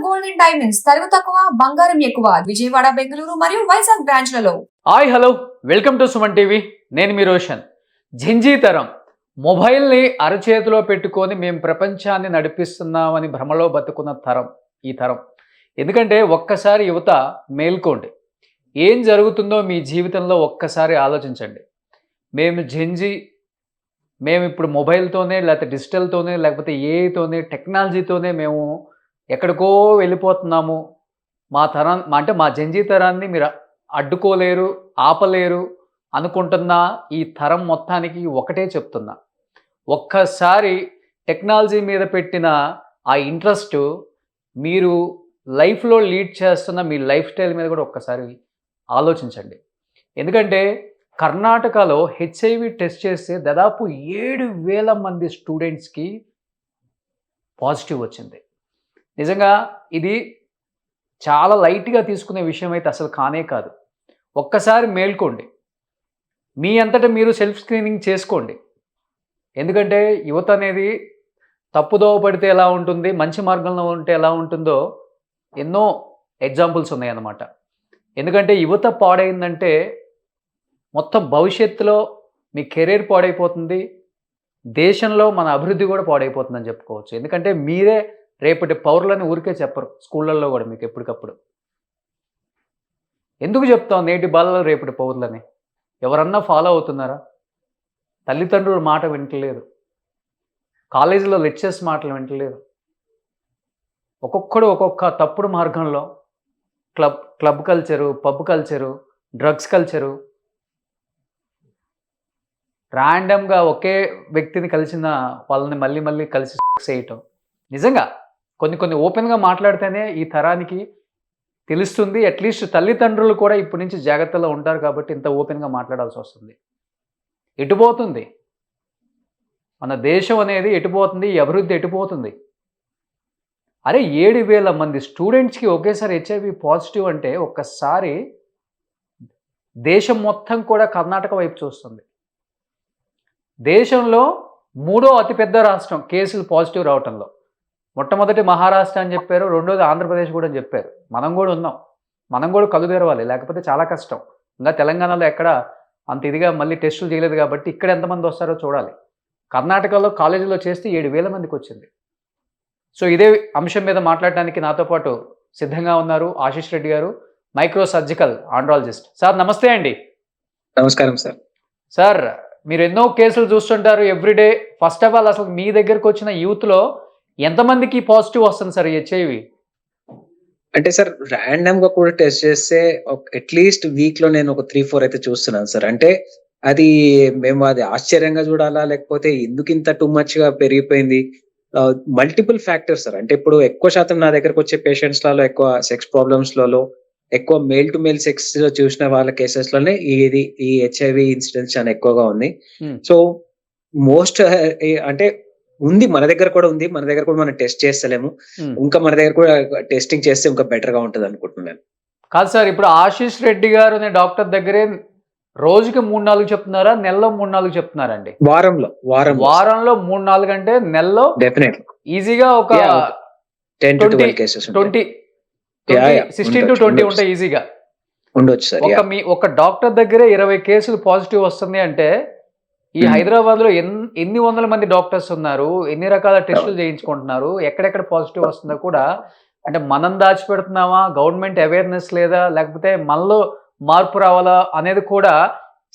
Gold and diamonds తరుగు తక్కువ బంగారం ఎక్కువ విజయవాడ బెంగళూరు మరియు వైజాగ్ బ్రాంచ్లలో. Hi hello welcome to Suman TV. నేను మీ రోషన్. జింజీ తరం మొబైల్ని అరచేతిలో పెట్టుకొని మేము ప్రపంచాన్ని నడిపిస్తున్నామని భ్రమలో బతుకున్న తరం ఈ తరం. ఎందుకంటే ఒక్కసారి యువత మేల్కోండి, ఏం జరుగుతుందో మీ జీవితంలో ఒక్కసారి ఆలోచించండి. మేము ఇప్పుడు మొబైల్తోనే లేకపోతే డిజిటల్తోనే లేకపోతే ఏఐతోనే టెక్నాలజీతోనే మేము ఎక్కడికో వెళ్ళిపోతున్నాము. మా జంజీ తరాన్ని మీరు అడ్డుకోలేరు, ఆపలేరు అనుకుంటున్న ఈ తరం మొత్తానికి ఒకటే చెప్తున్నా, ఒక్కసారి టెక్నాలజీ మీద పెట్టిన ఆ ఇంట్రెస్ట్ మీరు లైఫ్లో లీడ్ చేస్తున్న మీ లైఫ్ స్టైల్ మీద కూడా ఒక్కసారి ఆలోచించండి. ఎందుకంటే కర్ణాటకలో హెచ్ఐవి టెస్ట్ చేస్తే దాదాపు 7,000 మంది స్టూడెంట్స్కి పాజిటివ్ వచ్చింది. నిజంగా ఇది చాలా లైట్గా తీసుకునే విషయం అయితే అసలు కానే కాదు. ఒక్కసారి మేల్కోండి, మీ అంతటా మీరు సెల్ఫ్ స్క్రీనింగ్ చేసుకోండి. ఎందుకంటే యువత అనేది తప్పుదోవ పడితే ఎలా ఉంటుంది, మంచి మార్గంలో ఉంటే ఎలా ఉంటుందో ఎన్నో ఎగ్జాంపుల్స్ ఉన్నాయన్నమాట. ఎందుకంటే యువత పాడైందంటే మొత్తం భవిష్యత్తులో మీ కెరీర్ పాడైపోతుంది, దేశంలో మన అభివృద్ధి కూడా పాడైపోతుందని చెప్పుకోవచ్చు. ఎందుకంటే మీరే రేపటి పౌరులని ఊరికే చెప్పరు, స్కూళ్ళల్లో కూడా మీకు ఎప్పటికప్పుడు. ఎందుకు చెప్తాం నేటి బాలలు రేపటి పౌరులని? ఎవరన్నా ఫాలో అవుతున్నారా? తల్లిదండ్రుల మాట వింటలేదు, కాలేజీలో లెక్చర్స్ మాటలు వింటలేదు. ఒక్కొక్కడు ఒక్కొక్క తప్పుడు మార్గంలో club culture, pub culture, drugs culture, ర్యాండమ్గా ఒకే వ్యక్తిని కలిసిన వాళ్ళని మళ్ళీ మళ్ళీ కలిసి చేయటం. నిజంగా కొన్ని ఓపెన్గా మాట్లాడితేనే ఈ తరానికి తెలుస్తుంది. అట్లీస్ట్ తల్లిదండ్రులు కూడా ఇప్పటి నుంచి జాగ్రత్తలో ఉంటారు కాబట్టి ఇంత ఓపెన్గా మాట్లాడాల్సి వస్తుంది. ఎటుపోతుంది మన దేశం అనేది, ఎటుపోతుంది ఈ అభివృద్ధి, ఎటుపోతుంది? అరే 7,000 మంది స్టూడెంట్స్కి ఒకేసారి హెచ్ఐవి పాజిటివ్ అంటే ఒక్కసారి దేశం మొత్తం కూడా కర్ణాటక వైపు చూస్తుంది. దేశంలో 3వ అతిపెద్ద రాష్ట్రం కేసులు పాజిటివ్ రావటంలో. మొట్టమొదటి మహారాష్ట్ర అని చెప్పారు, రెండోది ఆంధ్రప్రదేశ్ కూడా అని చెప్పారు. మనం కూడా ఉన్నాం, మనం కూడా కళ్ళు తెరవాలి, లేకపోతే చాలా కష్టం. ఇంకా తెలంగాణలో ఎక్కడ అంత ఇదిగా మళ్ళీ టెస్టులు చేయలేదు కాబట్టి ఇక్కడ ఎంతమంది వస్తారో చూడాలి. కర్ణాటకలో కాలేజీలో చేస్తే 7,000 మందికి వచ్చింది. సో ఇదే అంశం మీద మాట్లాడడానికి నాతో పాటు సిద్ధంగా ఉన్నారు ఆశీష్ రెడ్డి గారు, మైక్రో సర్జికల్ ఆండ్రాలజిస్ట్. సార్ నమస్తే అండి. నమస్కారం సార్. సార్ మీరు ఎన్నో కేసులు చూస్తుంటారు ఎవ్రీడే. ఫస్ట్ ఆఫ్ ఆల్ అసలు మీ దగ్గరకు వచ్చిన యూత్లో ఎంతమందికి పాజిటివ్ వస్తుంది సార్ హెచ్ఐవి? అంటే సార్ ర్యాండమ్ గా కూడా టెస్ట్ చేస్తే అట్లీస్ట్ వీక్ లో నేను ఒక 3-4 అయితే చూస్తున్నాను సార్. అంటే అది మేము అది ఆశ్చర్యంగా చూడాలా, లేకపోతే ఎందుకు ఇంత టూ మచ్ గా పెరిగిపోయింది? Multiple factors sir. అంటే ఇప్పుడు ఎక్కువ శాతం నా దగ్గరకు వచ్చే పేషెంట్స్ లలో ఎక్కువ సెక్స్ ప్రాబ్లమ్స్ లలో, ఎక్కువ మేల్ టు మేల్ సెక్స్ చూసిన వాళ్ళ కేసెస్ లోనే ఈ హెచ్ఐవి ఇన్సిడెంట్స్ చాలా ఎక్కువగా ఉంది. సో మోస్ట్ అంటే ఉంది, మన దగ్గర కూడా ఉంది, మన దగ్గర కూడా మనం టెస్ట్ చేస్తలేము. ఇంకా మన దగ్గర కూడా టెస్టింగ్ చేస్తే ఇంకా బెటర్ గా ఉంటుంది అనుకుంటున్నాను. కాదు సార్, ఇప్పుడు ఆశీష్ రెడ్డి గారు అనే డాక్టర్ దగ్గరే రోజుకి 3-4 చెప్తున్నారా, నెలలో 3-4 చెప్తున్నారండి? వారంలో 3-4 అంటే నెలలో డెఫినెట్లీ ఈజీగా ఒక 10 to 12 కేసెస్ 16 to 20 ఉంటాయి ఈజీగా. ఉండొచ్చు సార్. ఒక డాక్టర్ దగ్గరే 20 కేసులు పాజిటివ్ వస్తుంది అంటే ఈ హైదరాబాద్ లో ఎన్ని వందల మంది డాక్టర్స్ ఉన్నారు, ఎన్ని రకాల టెస్టులు చేయించుకుంటున్నారు, ఎక్కడెక్కడ పాజిటివ్ వస్తుందో కూడా. అంటే మనం దాచిపెడుతున్నామా, గవర్నమెంట్ అవేర్నెస్ లేదా, లేకపోతే మనలో మార్పు రావాలా అనేది కూడా.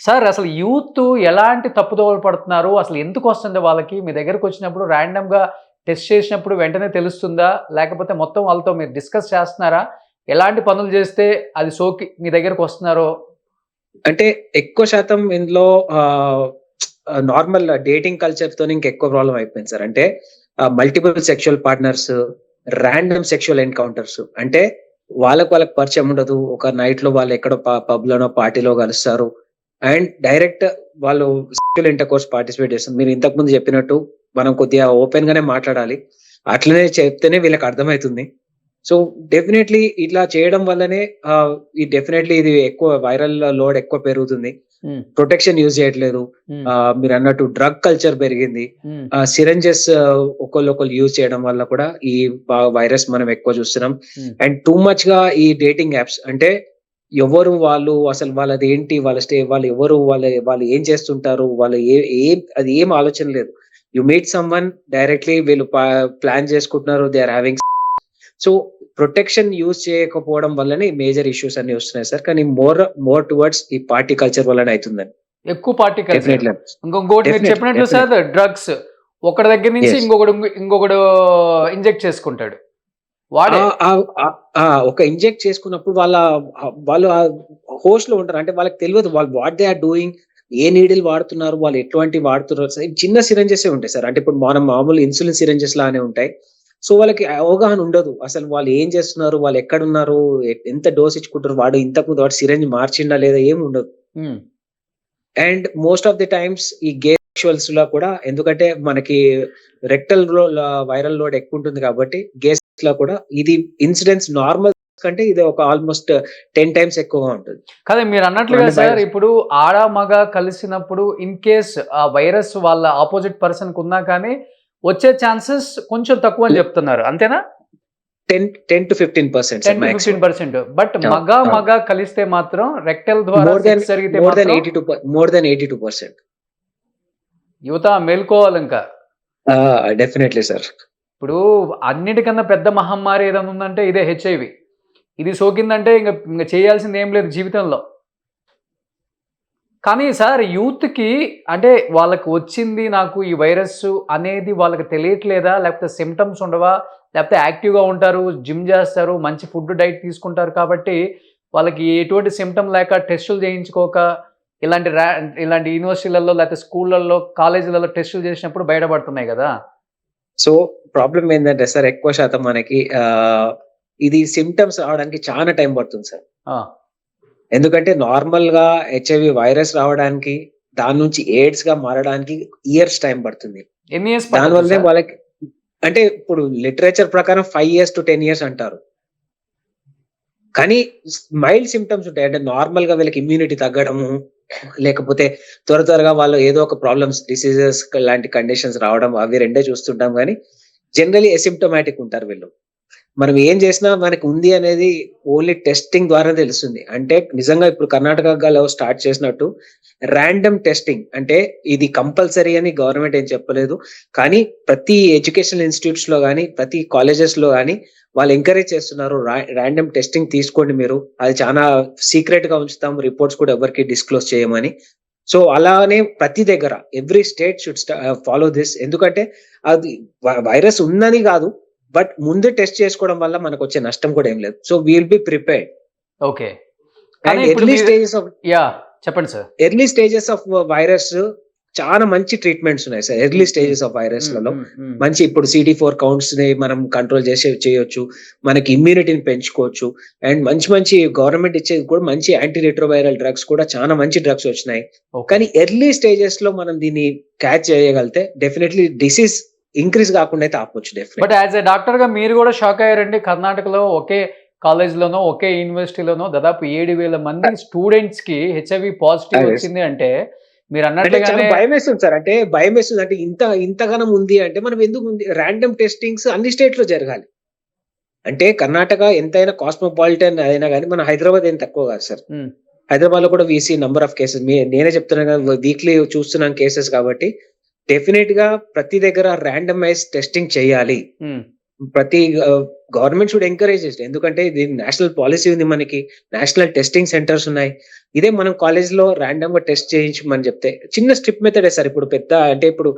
సార్ అసలు యూత్ ఎలాంటి తప్పుదోవలు పడుతున్నారు, అసలు ఎందుకు వస్తుంది వాళ్ళకి? మీ దగ్గరకు వచ్చినప్పుడు ర్యాండమ్గా టెస్ట్ చేసినప్పుడు వెంటనే తెలుస్తుందా, లేకపోతే మొత్తం వాళ్ళతో మీరు డిస్కస్ చేస్తున్నారా? ఎలాంటి పనులు చేస్తే అది సోకి మీ దగ్గరకు వస్తున్నారో? అంటే ఎక్కువ శాతం ఇందులో నార్మల్ డేటింగ్ కల్చర్ తో ఇంకెక్కువ ప్రాబ్లం అయిపోయింది సార్. అంటే multiple sexual partners, random sexual encounters. అంటే వాళ్ళకి పరిచయం ఉండదు, ఒక నైట్ లో వాళ్ళు ఎక్కడో పబ్ లోనో పార్టీలో కలుస్తారు అండ్ డైరెక్ట్ వాళ్ళు సెక్షువల్ ఇంటర్ కోర్స్ పార్టిసిపేట్ చేస్తారు. మీరు ఇంతకు ముందు చెప్పినట్టు మనం కొద్దిగా ఓపెన్ గానే మాట్లాడాలి, అట్లనే చెప్తేనే వీళ్ళకి అర్థమవుతుంది. సో డెఫినెట్లీ ఇట్లా చేయడం వల్లనే డెఫినెట్లీ ఇది ఎక్కువ వైరల్ లోడ్ ఎక్కువ పెరుగుతుంది. ప్రొటెక్షన్ యూజ్ చేయట్లేదు. మీరు అన్నట్టు డ్రగ్ కల్చర్ పెరిగింది. సిరంజెస్ ఒకళ్ళు యూజ్ చేయడం వల్ల కూడా ఈ వైరస్ మనం ఎక్కువ చూస్తున్నాం. అండ్ టూ మచ్ గా ఈ డేటింగ్ యాప్స్ అంటే ఎవరు వాళ్ళు, అసలు వాళ్ళది ఏంటి, వాళ్ళు ఎవరు, వాళ్ళు ఏం చేస్తుంటారు, వాళ్ళు అది ఏం ఆలోచన లేదు. You meet someone directly వీళ్ళు ప్లాన్ చేసుకుంటున్నారు, they are having. So protection use చేయకపోవడం వల్లనే మేజర్ ఇష్యూస్ అన్ని వస్తున్నాయి సార్. కానీ మోర్ టువర్డ్స్ ఈ పార్టీ కల్చర్ వల్లనే అవుతుందని. ఎక్కువ పార్టీ కల్చర్. డెఫినెట్లీ ఇంకొకటి మీరు చెప్పినట్లు సార్, డ్రగ్స్ ఒకటి దగ్గర నుంచి ఇంకొకడు ఇంజెక్ట్ చేసుకుంటాడు. ఒక ఇంజెక్ట్ చేసుకున్నప్పుడు వాళ్ళు హోస్ట్ లో ఉంటారు. అంటే వాళ్ళకి తెలియదు వాళ్ళు వాట్ దే ఆర్ డూయింగ్, ఏ నీడిల్ వాడుతున్నారు, వాళ్ళు ఎటువంటి వాడుతున్నారు. చిన్న సిరంజెస్ ఉంటాయి సార్. అంటే ఇప్పుడు మనం మామూలు ఇన్సులిన్ సిరంజెస్ లానే ఉంటాయి. సో వాళ్ళకి అవగాహన ఉండదు అసలు వాళ్ళు ఏం చేస్తున్నారు, వాళ్ళు ఎక్కడున్నారు, ఎంత డోస్ ఇచ్చుకుంటారు, వాడు ఇంతకుముందు వాడు సిరంజ్ మార్చిండా లేదా, ఏమి ఉండదు. And most of the times ఈ గే సెక్షువల్స్ లో కూడా, ఎందుకంటే మనకి రెక్టల్ వైరల్ లోడ్ ఎక్కువ ఉంటుంది కాబట్టి గేస్ లో కూడా ఇది ఇన్సిడెన్స్ నార్మల్ కంటే ఇది ఒక ఆల్మోస్ట్ 10 times ఎక్కువగా ఉంటుంది. కదా మీరు అన్నట్లుగా సార్, ఇప్పుడు ఆడ మగ కలిసినప్పుడు ఇన్ కేస్ ఆ వైరస్ వాళ్ళ ఆపోజిట్ పర్సన్ కు ఉన్నా కానీ వచ్చే ఛాన్సెస్ కొంచెం తక్కువ అని చెప్తున్నారు, అంతేనా? 10 to 15%. 10 to 15%. బట్ మగ కలిస్తే మాత్రం రెక్టల్ ద్వారా జరిగితే more than 82%. యువత మేల్కోవాలి ఇంకా. Definitely sir. ఇప్పుడు అన్నిటికన్నా పెద్ద మహమ్మారి ఏదైనా ఉందంటే ఇదే హెచ్ఐవి. ఇది సోకిందంటే ఇంకా చేయాల్సింది ఏం లేదు జీవితంలో. కానీ సార్ యూత్కి అంటే వాళ్ళకి వచ్చింది నాకు ఈ వైరస్ అనేది వాళ్ళకి తెలియట్లేదా, లేకపోతే సిమ్టమ్స్ ఉండవా, లేకపోతే యాక్టివ్గా ఉంటారు, జిమ్ చేస్తారు, మంచి ఫుడ్ డైట్ తీసుకుంటారు కాబట్టి వాళ్ళకి ఎటువంటి సిమ్టమ్ లేక టెస్టులు చేయించుకోక ఇలాంటి యూనివర్సిటీలలో లేకపోతే స్కూళ్ళల్లో కాలేజీలలో టెస్టులు చేసినప్పుడు బయటపడుతున్నాయి కదా. సో ప్రాబ్లం ఏంటంటే సార్, ఎక్కువ శాతం మనకి ఇది సిమ్టమ్స్ రావడానికి చాలా టైం పడుతుంది సార్. ఎందుకంటే నార్మల్ గా హెచ్ఐవి వైరస్ రావడానికి, దాని నుంచి ఎయిడ్స్ గా మారడానికి ఇయర్స్ టైం పడుతుంది. ఎన్ని ఇయర్స్? దానివల్లనే వాళ్ళకి అంటే ఇప్పుడు లిటరేచర్ ప్రకారం 5 years to 10 years అంటారు. కానీ మైల్డ్ సిమ్టమ్స్ ఉంటాయి. అంటే నార్మల్ గా వీళ్ళకి ఇమ్యూనిటీ తగ్గడము, లేకపోతే త్వరగా వాళ్ళు ఏదో ఒక ప్రాబ్లమ్స్, డిసీజెస్ లాంటి కండిషన్స్ రావడం, అవి రెండే చూస్తుంటాం. కానీ జనరలీ ఎసిమ్టోమాటిక్ ఉంటారు వీళ్ళు. మనం ఏం చేసినా మనకి ఉంది అనేది ఓన్లీ టెస్టింగ్ ద్వారా తెలుస్తుంది. అంటే నిజంగా ఇప్పుడు కర్ణాటకలో స్టార్ట్ చేసినట్టు ర్యాండమ్ టెస్టింగ్, అంటే ఇది కంపల్సరీ అని గవర్నమెంట్ ఏం చెప్పలేదు. కానీ ప్రతి ఎడ్యుకేషనల్ ఇన్స్టిట్యూట్స్ లో కానీ, ప్రతి కాలేజెస్ లో కానీ వాళ్ళు ఎంకరేజ్ చేస్తున్నారు, ర్యాండమ్ టెస్టింగ్ తీసుకోండి మీరు, అది చాలా సీక్రెట్ గా ఉంచుతాం, రిపోర్ట్స్ కూడా ఎవరికి డిస్క్లోజ్ చేయమని. సో అలానే ప్రతి దగ్గర every state should follow this. ఎందుకంటే అది వైరస్ ఉందని కాదు, బట్ ముందు టెస్ట్ చేసుకోవడం వల్ల మనకు వచ్చే నష్టం కూడా ఏం లేదు. So will be prepared. Okay. చెప్పండి sir. Early stages of virus చాలా మంచి ట్రీట్మెంట్స్ ఉన్నాయి sir. Early stages of virus లలో మంచి, ఇప్పుడు CD4 కౌంట్స్ ని మనం కంట్రోల్ చేయొచ్చు, మనకి ఇమ్యూనిటీని పెంచుకోవచ్చు. అండ్ మంచి గవర్నమెంట్ ఇచ్చేది కూడా మంచి యాంటీ రిట్రోవైరల్ డ్రగ్స్ కూడా చాలా మంచి డ్రగ్స్ వచ్చినాయి. కానీ ఎర్లీ స్టేజెస్ లో మనం దీన్ని క్యాచ్ చేయగలిగితే డెఫినెట్లీ డిసీజ్ ఇంక్రీజ్ కాకుండా అయితే ఆపొచ్చు. బట్ యాజ్ ఎ డాక్టర్ గా మీరు కూడా షాక్ అయ్యారండి. కర్ణాటకలో ఒకే కాలేజ్లోనో ఒకే యూనివర్సిటీలోనో దాదాపు 7,000 మంది స్టూడెంట్స్ కి హెచ్ఐవి పాజిటివ్ వచ్చింది అంటే మీరు అన్నట్టుగానే భయం వేస్తుంది సార్. అంటే భయం వేస్తుంది, అంటే ఇంతగానం ఉంది అంటే మనం ఎందుకు ఉంది. ర్యాండమ్ టెస్టింగ్స్ అన్ని స్టేట్ లో జరగాలి. అంటే కర్ణాటక ఎంతైనా కాస్మోపాలిటన్ అయినా కానీ మన హైదరాబాద్ ఏం తక్కువ కాదు సార్. హైదరాబాద్ లో కూడా వీసీ నంబర్ ఆఫ్ కేసెస్, నేనే చెప్తున్నాను కదా, వీక్లీ చూస్తున్నాం కేసెస్. కాబట్టి డెఫినెట్ గా ప్రతి దగ్గర ర్యాండమైజ్ టెస్టింగ్ చేయాలి. ప్రతి గవర్నమెంట్ షుడ్ ఎంకరేజ్ చేసి, ఎందుకంటే ఇది నేషనల్ పాలసీ ఉంది, మనకి నేషనల్ టెస్టింగ్ సెంటర్స్ ఉన్నాయి. ఇదే మనం కాలేజ్ లో ర్యాండమ్ గా టెస్ట్ చేయించమని చెప్తే చిన్న స్ట్రిప్ మెథడే సార్. ఇప్పుడు పెద్ద అంటే ఇప్పుడు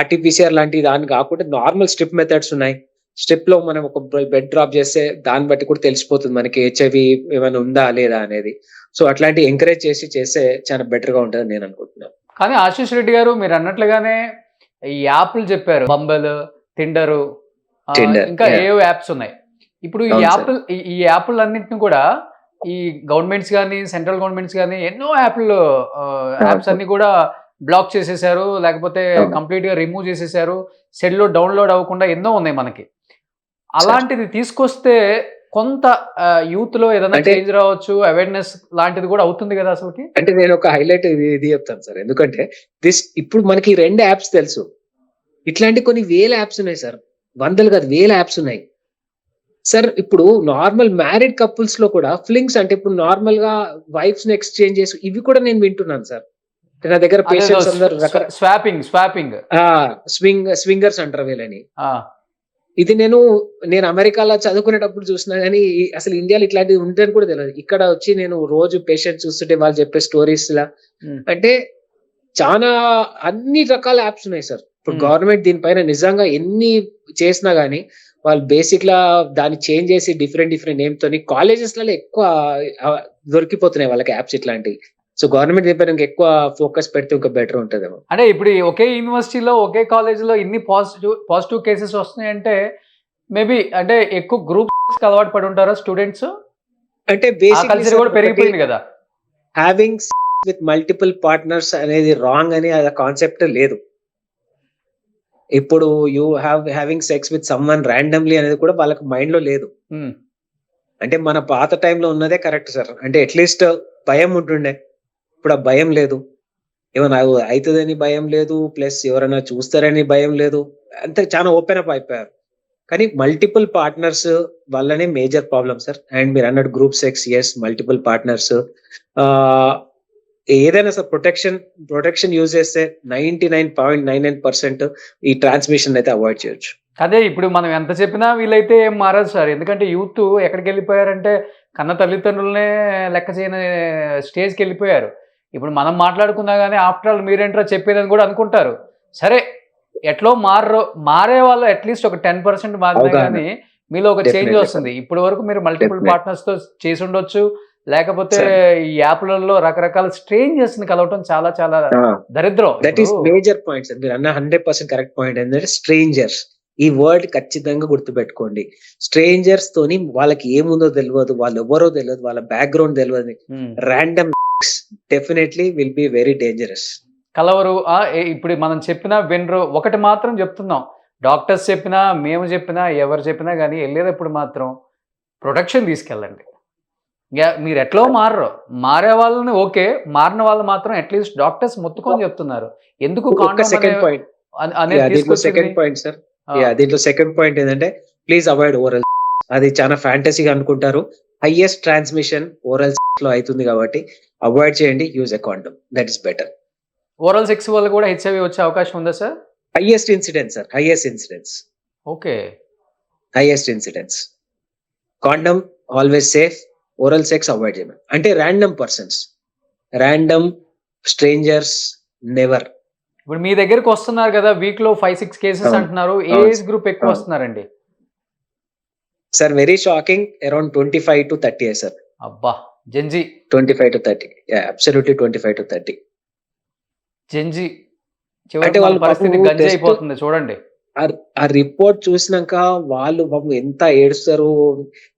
RT-PCR లాంటి దాన్ని కాకుండా నార్మల్ స్ట్రిప్ మెథడ్స్ ఉన్నాయి. స్ట్రిప్ లో మనం ఒక బెడ్ డ్రాప్ చేస్తే దాన్ని బట్టి కూడా తెలిసిపోతుంది మనకి హెచ్ఐవి ఏమైనా ఉందా లేదా అనేది. సో అట్లాంటి ఎంకరేజ్ చేస్తే చాలా బెటర్ గా ఉంటుంది నేను అనుకుంటున్నాను. కానీ ఆశీష్ రెడ్డి గారు మీరు అన్నట్లుగానే ఈ యాప్లు చెప్పారు, బంబల్, టిండరు, ఇంకా ఏవో యాప్స్ ఉన్నాయి. ఇప్పుడు ఈ యాప్లు అన్నింటిని కూడా ఈ గవర్నమెంట్స్ కానీ, సెంట్రల్ గవర్నమెంట్స్ కానీ ఎన్నో యాప్స్ అన్ని కూడా బ్లాక్ చేసేసారు, లేకపోతే కంప్లీట్ గా రిమూవ్ చేసేసారు. సెల్లో డౌన్లోడ్ అవ్వకుండా ఎన్నో ఉన్నాయి మనకి. అలాంటిది తీసుకొస్తే కొంత యూత్ లో ఏదైనా అంటే- చేంజ్ రావచ్చు, అవేర్నెస్ లాంటిది కూడా అవుతుంది కదా అసలుకి. అంటే నేను ఒక హైలైట్ ఇది చెప్తాను సార్. ఎందుకంటే ఇప్పుడు మనకి 2 యాప్స్ తెలుసు. ఇట్లాంటి కొన్ని వేల యాప్స్ ఉన్నాయి సార్. వందలు కాదు, వేల యాప్స్ ఉన్నాయి. సార్ ఇప్పుడు నార్మల్ మ్యారీడ్ కపుల్స్ లో కూడా ఫ్లింగ్స్, అంటే ఇప్పుడు నార్మల్ గా వైఫ్స్ ని ఎక్స్చేంజ్ చేసి ఇవి కూడా నేను వింటున్నాను సార్. నా దగ్గర పేషెంట్స్ అందరు స్వాపింగ్ స్వింగర్స్ అంటారు వీళ్ళని. ఇది నేను అమెరికాలో చదువుకునేటప్పుడు చూసినా గానీ అసలు ఇండియాలో ఇట్లాంటిది ఉందని కూడా తెలియదు. ఇక్కడ వచ్చి నేను రోజు పేషెంట్ చూస్తుంటే వాళ్ళు చెప్పే స్టోరీస్ లా అంటే చాలా అన్ని రకాల యాప్స్ ఉన్నాయి సార్. ఇప్పుడు గవర్నమెంట్ దీనిపైన నిజంగా ఎన్ని చేసినా గానీ వాళ్ళు బేసిక్ లా దాన్ని చేంజ్ చేసి డిఫరెంట్ నేమ్ తోని కాలేజెస్ లలో ఎక్కువ దొరికిపోతున్నాయి వాళ్ళకి యాప్స్ ఇట్లాంటివి. సో గవర్నమెంట్ దీనిపైన ఎక్కువ ఫోకస్ పెడితే ఇంకా బెటర్ ఉంటుందేమో. అంటే ఇప్పుడు ఒకే యూనివర్సిటీలో ఒకే కాలేజీలో ఇన్ని పాజిటివ్ కేసెస్ వస్తున్నాయంటే మేబీ అంటే ఎక్కువ గ్రూప్స్ అలవాటు పడి ఉంటారా స్టూడెంట్స్? అంటే కల్చర్ కూడా పెరిగిపోయింది కదా. హ్యావింగ్ విత్ మల్టిపుల్ పార్ట్నర్స్ అనేది రాంగ్ అని ఆ కాన్సెప్ట్ లేదు. ఇప్పుడు having sex with someone randomly అనేది కూడా వాళ్ళకి మైండ్ లో లేదు. అంటే మన పాత టైంలో ఉన్నదే కరెక్ట్ సార్. అంటే అట్లీస్ట్ భయం ఉంటుండే, ఇప్పుడు ఆ భయం లేదు. ఏమైనా అవుతుందని భయం లేదు, ప్లస్ ఎవరైనా చూస్తారని భయం లేదు. అంతే, చాలా ఓపెన్ అప్ అయిపోయారు. కానీ మల్టిపుల్ పార్ట్నర్స్ వల్లనే మేజర్ ప్రాబ్లమ్ సార్. అండ్ మీరు అన్నట్టు group sex, yes, multiple partners ఏదైనా సార్ ప్రొటెక్షన్ యూజ్ చేస్తే 99.99% ఈ ట్రాన్స్మిషన్ అయితే అవాయిడ్ చేయొచ్చు. అదే ఇప్పుడు మనం ఎంత చెప్పినా వీళ్ళైతే ఏం మారదు సార్. ఎందుకంటే యూత్ ఎక్కడికి వెళ్ళిపోయారంటే కన్న తల్లిదండ్రులనే లెక్క చేయని స్టేజ్కి వెళ్ళిపోయారు. ఇప్పుడు మనం మాట్లాడుకున్నా కానీ ఆఫ్టర్ ఆల్ మీరేంట్రా చెప్పేదని కూడా అనుకుంటారు. సరే, ఎట్లో మారే వాళ్ళు అట్లీస్ట్ ఒక 10% మారినా కానీ మీలో ఒక చేంజ్ వస్తుంది. ఇప్పటి వరకు మీరు మల్టిపుల్ పార్ట్నర్స్ తో చేసి ఉండొచ్చు, లేకపోతే ఈ యాప్లలో రకరకాల స్ట్రేంజర్స్ ని కలవటం చాలా చాలా దరిద్రం. That is major point sir. మీరు అన్న 100% కరెక్ట్ పాయింట్ ఏంటంటే స్ట్రేంజర్స్. ఈ వర్డ్ ఖచ్చితంగా గుర్తుపెట్టుకోండి. స్ట్రేంజర్స్ తోని వాళ్ళకి ఏముందో తెలియదు, వాళ్ళు ఎవరో తెలియదు, వాళ్ళ బ్యాక్గ్రౌండ్ తెలియదు. Random definitely will be very dangerous. కలవరు. ఇప్పుడు మనం చెప్పినా వినరు. ఒకటి మాత్రం చెప్తున్నాం, డాక్టర్స్ చెప్పినా మేము చెప్పినా ఎవరు చెప్పినా కానీ వెళ్ళేటప్పుడు మాత్రం ప్రొటెక్షన్ తీసుకెళ్ళండి. మీరు ఎట్లో మారే వాళ్ళని ఓకే, మారిన వాళ్ళు మాత్రం అట్లీస్ట్ డాక్టర్స్ మొత్తుకొని చెప్తున్నారు. ఎందుకు సెకండ్ పాయింట్ సార్. దీంట్లో సెకండ్ పాయింట్ ఏంటంటే ప్లీజ్ అవాయిడ్ ఓరల్. అది చాలా ఫ్యాంటసీగా అనుకుంటారు. హైయెస్ట్ ట్రాన్స్మిషన్ ఓరల్ లో అవుతుంది కాబట్టి అవాయిడ్ చేయండి. Use a condom, that is better. Oral sex వల్ల కూడా హెచ్ఐవి వచ్చే అవకాశం ఉందా sir? Highest incidence. Okay, highest incidence. Condom always safe, oral sex avoid చేయమని. అంటే ర్యాండమ్ స్ట్రేంజర్స్ నెవర్. ఇప్పుడు మీ దగ్గరకు వస్తున్నారు కదా వీక్ లో 5-6 కేసెస్ అంటున్నారు. ఏజ్ గ్రూప్ ఎక్కువ వస్తున్నారండి sir? Very shocking. Around 25 to 30 sir. అబ్బా, Gen Z 25 to 30. Absolutely 25 to 30. Gen Z అంటే వాళ్ళ పరిస్థితి గంజి అయిపోతుంది చూడండి. ఆ రిపోర్ట్ చూసినాక వాళ్ళు ఎంత ఏడుస్తారు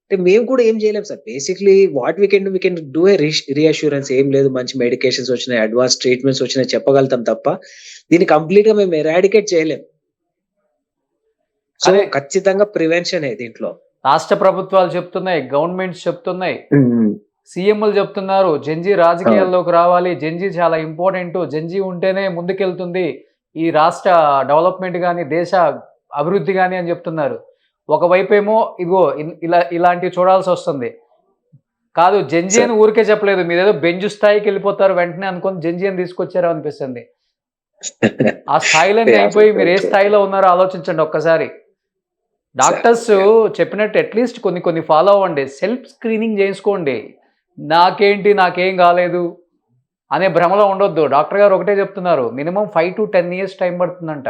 అంటే మేము కూడా ఏం చేయలేం sir. Basically what we can do a reassurance. ఏం లేదు, మంచి మెడికేషన్స్ వచ్చినాయి, అడ్వాన్స్ ట్రీట్మెంట్స్ వచ్చినాయి చెప్పగలుగుతాం తప్ప దీన్ని కంప్లీట్ గా మేము ఎరాడికేట్ చేయలేం. సో ఖచ్చితంగా ప్రివెన్షన్ దీంట్లో రాష్ట్ర ప్రభుత్వాలు చెప్తున్నాయి, గవర్నమెంట్స్ చెప్తున్నాయి, సీఎంలు చెప్తున్నారు జెన్జీ రాజకీయాల్లోకి రావాలి, జెన్జీ చాలా ఇంపార్టెంట్, జెన్జీ ఉంటేనే ముందుకెళ్తుంది ఈ రాష్ట్ర డెవలప్మెంట్ కానీ దేశ అభివృద్ధి కానీ అని చెప్తున్నారు. ఒకవైపు ఏమో ఇదిగో ఇలాంటివి చూడాల్సి వస్తుంది. కాదు, జెన్జీ అని ఊరికే చెప్పలేదు, మీరేదో బెంచ్ స్థాయికి వెళ్ళిపోతారు వెంటనే అనుకుని జెన్జీ అని తీసుకొచ్చారో అనిపిస్తుంది. ఆ స్థాయిలో అయిపోయి మీరు ఏ స్థాయిలో ఉన్నారో ఆలోచించండి ఒక్కసారి. డాక్టర్స్ చెప్పినట్టు అట్లీస్ట్ కొన్ని ఫాలో అవ్వండి. సెల్ఫ్ స్క్రీనింగ్ చేసుకోండి. నాకేం కాలేదు అనే భ్రమలో ఉండొద్దు. డాక్టర్ గారు ఒకటే చెప్తున్నారు, మినిమం 5 to 10 years టైం పడుతుందంట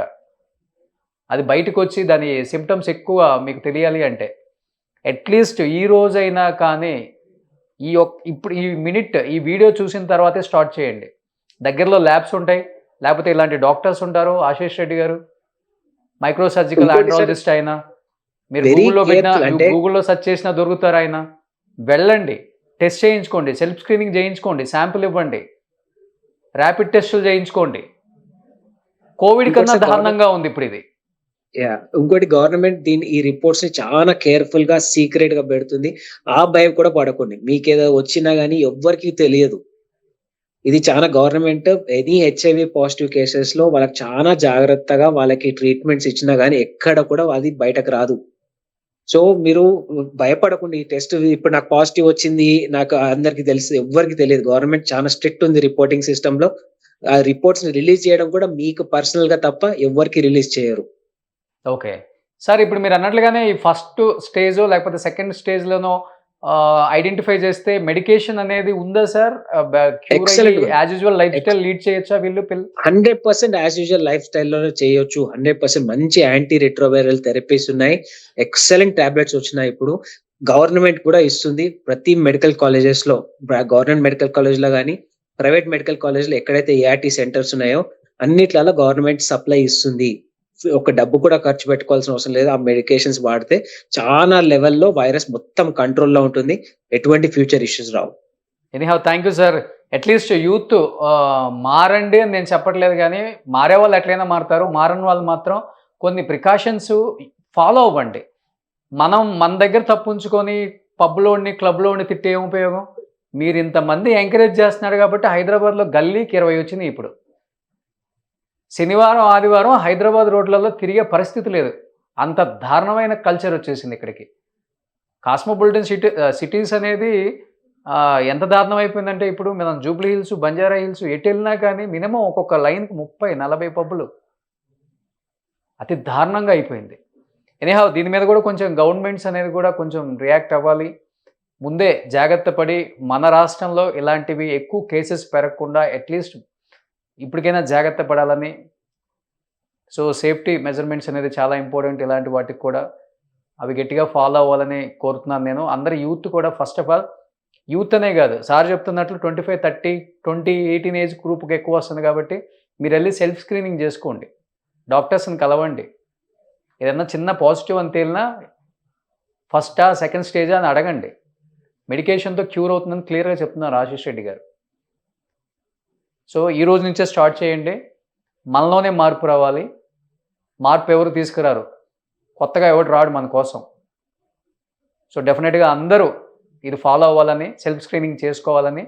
అది బయటకు వచ్చి దాని సిమ్టమ్స్ ఎక్కువ మీకు తెలియాలి అంటే. అట్లీస్ట్ ఈ రోజైనా కానీ ఇప్పుడు ఈ మినిట్ ఈ వీడియో చూసిన తర్వాతే స్టార్ట్ చేయండి. దగ్గరలో ల్యాబ్స్ ఉంటాయి, లేకపోతే ఇలాంటి డాక్టర్స్ ఉంటారు. ఆశీష్ రెడ్డి గారు మైక్రో సర్జికల్ ఆండ్రాలజిస్ట్ అయినా, మీరు గూగుల్లో సెర్చ్ చేసినా దొరుకుతారు. ఆయన వెళ్ళండి, టెస్ట్ చేయించుకోండి, సెల్ఫ్ స్క్రీనింగ్ చేయించుకోండి, శాంపుల్ ఇవ్వండి, ర్యాపిడ్ టెస్టులు చేయించుకోండి. కోవిడ్ కన్నా దారుణంగా ఉంది ఇప్పుడు ఇది. ఇంకోటి గవర్నమెంట్ ఈ రిపోర్ట్స్ ని చాలా కేర్ఫుల్ గా సీక్రెట్ గా పెడుతుంది. ఆ భయం కూడా పడకండి. మీకేదో వచ్చినా గానీ ఎవ్వరికీ తెలియదు. ఇది చాలా government any HIV positive cases లో వాళ్ళకి చాలా జాగ్రత్తగా వాళ్ళకి ట్రీట్మెంట్స్ ఇచ్చినా గానీ ఎక్కడ కూడా అది బయటకు రాదు. సో మీరు భయపడకుండా ఈ టెస్ట్ ఇప్పుడు నాకు పాజిటివ్ వచ్చింది. నాకు అందరికి తెలుసు, ఎవ్వరికి తెలియదు. గవర్నమెంట్ చాలా స్ట్రిక్ట్ ఉంది రిపోర్టింగ్ సిస్టమ్ లో. ఆ రిపోర్ట్స్ ని రిలీజ్ చేయడం కూడా మీకు పర్సనల్ గా తప్ప ఎవ్వరికి రిలీజ్ చేయరు. ఓకే. సార్ ఇప్పుడు మీరు అన్నట్లుగానే ఈ ఫస్ట్ స్టేజో లేకపోతే సెకండ్ స్టేజ్‌లోనో ఐడెంటిఫై చేస్తే మెడికేషన్ అనేది ఉందా సార్? క్యూర్ Excellent అయ్యి గా. As usual life style lead చేయొచ్చా వీళ్ళు 100% యాజ్ యూజువల్ లైఫ్ స్టైల్‌లోనే చేయొచ్చు. 100% మంచి యాంటీ రెట్రోవైరల్ థెరపీస్ ఉన్నాయి. ఎక్సలెంట్ టాబ్లెట్స్ వచ్చినాయి ఇప్పుడు. గవర్నమెంట్ కూడా ఇస్తుంది. ప్రతి మెడికల్ కాలేజెస్‌లో గవర్నమెంట్ మెడికల్ కాలేజ్‌లో గాని, ప్రైవేట్ మెడికల్ కాలేజ్‌లో ఎక్కడైతే ఏఆర్‌టీ సెంటర్స్ ఉన్నాయో అన్నిట్లలో గవర్నమెంట్ సప్లై ఇస్తుంది. ఒక డబ్బు కూడా ఖర్చు పెట్టుకోవాల్సిన అవసరం లేదు. ఆ మెడికేషన్స్ వాడితే చాలా లెవెల్‌లో వైరస్ మొత్తం కంట్రోల్‌లో ఉంటుంది. ఎటువంటి future issues Rao. Anyhow thank you sir. At least youth మారండి అని నేను చెప్పట్లేదు కానీ మారే వాళ్ళు ఎట్లయినా మారుతారు. మారని వాళ్ళు మాత్రం కొన్ని ప్రికాషన్స్ ఫాలో అవ్వండి. మనం మన దగ్గర తప్పు ఉంచుకొని పబ్‌లోని, క్లబ్‌లోని తిట్టి ఏం ఉపయోగం? మీరు ఇంతమంది ఎంకరేజ్ చేస్తున్నారు కాబట్టి హైదరాబాద్‌లో గల్లీకి 20 వచ్చినాయి ఇప్పుడు. శనివారం, ఆదివారం హైదరాబాద్ రోడ్లలో తిరిగే పరిస్థితి లేదు. అంత దారుణమైన కల్చర్ వచ్చేసింది ఇక్కడికి. కాస్మోపాలిటన్ సిటీస్ అనేది ఎంత దారుణం అయిపోయిందంటే ఇప్పుడు మనం జూబ్లీ హిల్స్, బంజారా హిల్స్ ఎటెళ్ళినా కానీ మినిమం ఒక్కొక్క లైన్‌కి 30, 40 పబ్బులు. అతి దారుణంగా అయిపోయింది. ఎనీహౌ దీని మీద కూడా కొంచెం గవర్నమెంట్స్ అనేది కూడా కొంచెం రియాక్ట్ అవ్వాలి. ముందే జాగ్రత్త పడి మన రాష్ట్రంలో ఇలాంటివి ఎక్కువ కేసెస్ పెరగకుండా అట్లీస్ట్ ఇప్పటికైనా జాగ్రత్త పడాలని. సో సేఫ్టీ మెజర్మెంట్స్ అనేది చాలా ఇంపార్టెంట్. ఇలాంటి వాటికి కూడా అవి గట్టిగా ఫాలో అవ్వాలని కోరుతున్నాను నేను. అందరి యూత్ కూడా ఫస్ట్ ఆఫ్ ఆల్ యూత్ అనే కాదు సార్ చెప్తున్నట్లు 25, 30, 20, 18 ఏజ్ గ్రూప్కి ఎక్కువ వస్తుంది కాబట్టి మీరు వెళ్ళి సెల్ఫ్ స్క్రీనింగ్ చేసుకోండి. డాక్టర్స్ని కలవండి. ఏదన్నా చిన్న పాజిటివ్ అని తేలినా ఫస్టా, సెకండ్ స్టేజా అని అడగండి. మెడికేషన్తో క్యూర్ అవుతుందని క్లియర్గా చెప్తున్నారు ఆశీష్ రెడ్డి గారు. సో ఈ రోజు నుంచే స్టార్ట్ చేయండి. మనలోనే మార్పు రావాలి. మార్పు ఎవరు తీసుకురారు, కొత్తగా ఎవరు రాడు మన కోసం. సో డెఫినెట్గా అందరూ ఇది ఫాలో అవ్వాలని, సెల్ఫ్ స్క్రీనింగ్ చేసుకోవాలని,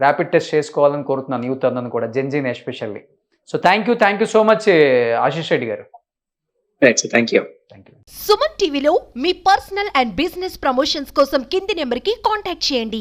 ర్యాపిడ్ టెస్ట్ చేసుకోవాలని కోరుతున్నాను యూత్ అందరిని కూడా, జెన్జీని especially. So thank you so much Ashish Reddy గారు. Thank you. సుమన్ టీవీలో మీ పర్సనల్ అండ్ బిజినెస్ ప్రమోషన్స్ కోసం కింది నెంబర్కి కాంటాక్ట్ చేయండి.